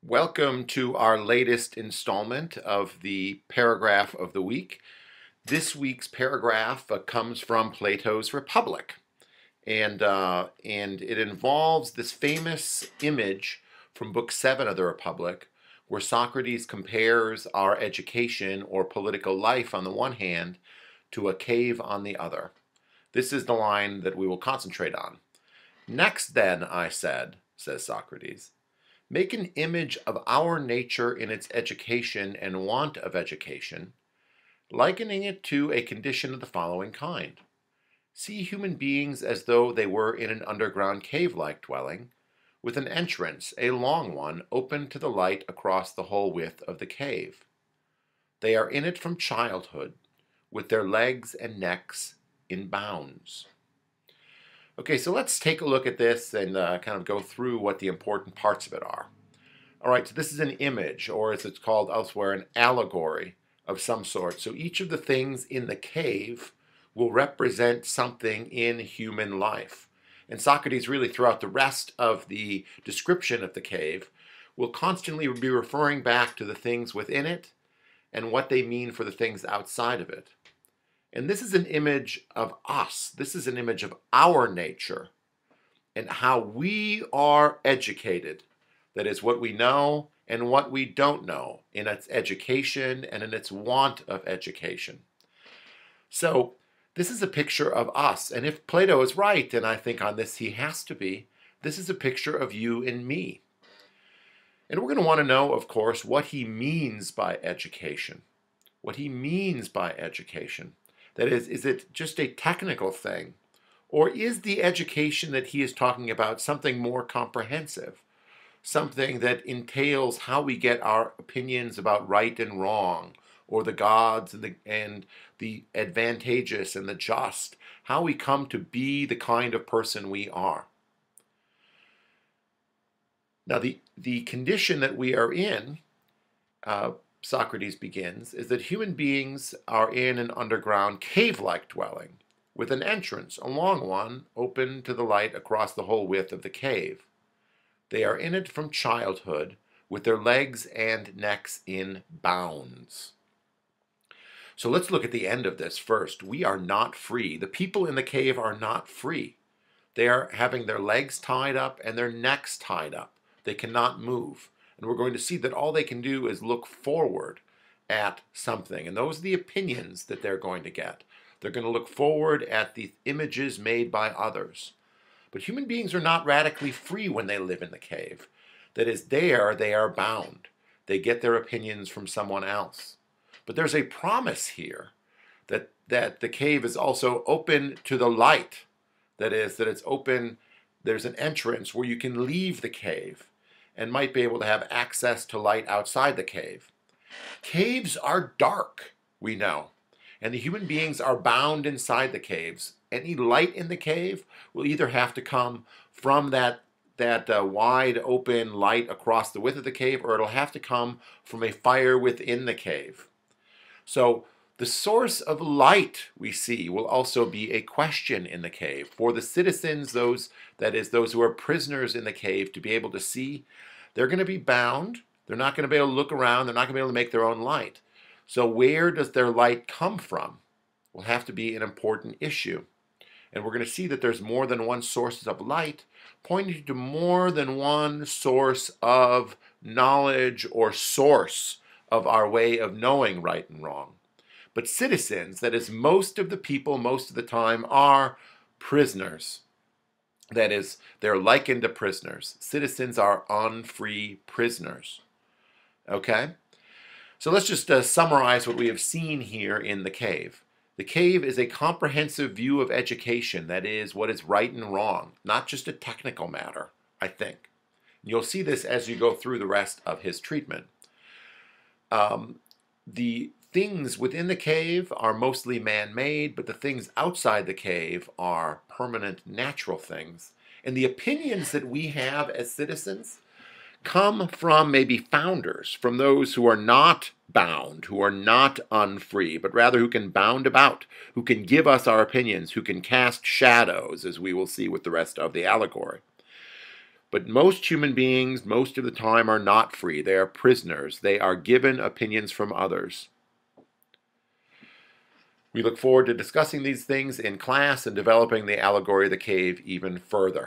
Welcome to our latest installment of the paragraph of the week. This week's paragraph comes from Plato's Republic, and it involves this famous image from Book 7 of the Republic, where Socrates compares our education or political life on the one hand to a cave on the other. This is the line that we will concentrate on. Next, then, I said, says Socrates, make an image of our nature in its education and want of education, likening it to a condition of the following kind. See human beings as though they were in an underground cave-like dwelling, with an entrance, a long one, open to the light across the whole width of the cave. They are in it from childhood, with their legs and necks in bounds. Okay, so let's take a look at this and kind of go through what the important parts of it are. All right, so this is an image, or as it's called elsewhere, an allegory of some sort. So each of the things in the cave will represent something in human life. And Socrates really, throughout the rest of the description of the cave, will constantly be referring back to the things within it and what they mean for the things outside of it. And this is an image of us. This is an image of our nature and how we are educated. That is, what we know and what we don't know in its education and in its want of education. So this is a picture of us. And if Plato is right, and I think on this he has to be, this is a picture of you and me. And we're going to want to know, of course, what he means by education. What he means by education. That is it just a technical thing? Or is the education that he is talking about something more comprehensive? Something that entails how we get our opinions about right and wrong, or the gods and the advantageous and the just, how we come to be the kind of person we are. Now, the condition that we are in, Socrates begins, is that human beings are in an underground cave-like dwelling, with an entrance, a long one, open to the light across the whole width of the cave. They are in it from childhood, with their legs and necks in bounds. So let's look at the end of this first. We are not free. The people in the cave are not free. They are having their legs tied up and their necks tied up. They cannot move. And we're going to see that all they can do is look forward at something. And those are the opinions that they're going to get. They're going to look forward at the images made by others. But human beings are not radically free when they live in the cave. That is, there they are bound. They get their opinions from someone else. But there's a promise here that the cave is also open to the light. That is, that it's open, there's an entrance where you can leave the cave and might be able to have access to light outside the cave. Caves are dark, we know, and the human beings are bound inside the caves. Any light in the cave will either have to come from that wide open light across the width of the cave, or it'll have to come from a fire within the cave. So the source of light, we see, will also be a question in the cave. For the citizens, those who are prisoners in the cave, to be able to see, they're going to be bound. They're not going to be able to look around. They're not going to be able to make their own light. So where does their light come from? Will have to be an important issue. And we're going to see that there's more than one source of light, pointing to more than one source of knowledge or source of our way of knowing right and wrong. But citizens, that is, most of the people, most of the time, are prisoners. That is, they're likened to prisoners. Citizens are unfree prisoners. Okay? So let's just summarize what we have seen here in the cave. The cave is a comprehensive view of education, that is, what is right and wrong, not just a technical matter, I think. You'll see this as you go through the rest of his treatment. The things within the cave are mostly man-made, but the things outside the cave are permanent natural things. And the opinions that we have as citizens come from maybe founders, from those who are not bound, who are not unfree, but rather who can bound about, who can give us our opinions, who can cast shadows, as we will see with the rest of the allegory. But most human beings, most of the time, are not free. They are prisoners. They are given opinions from others. We look forward to discussing these things in class and developing the allegory of the cave even further.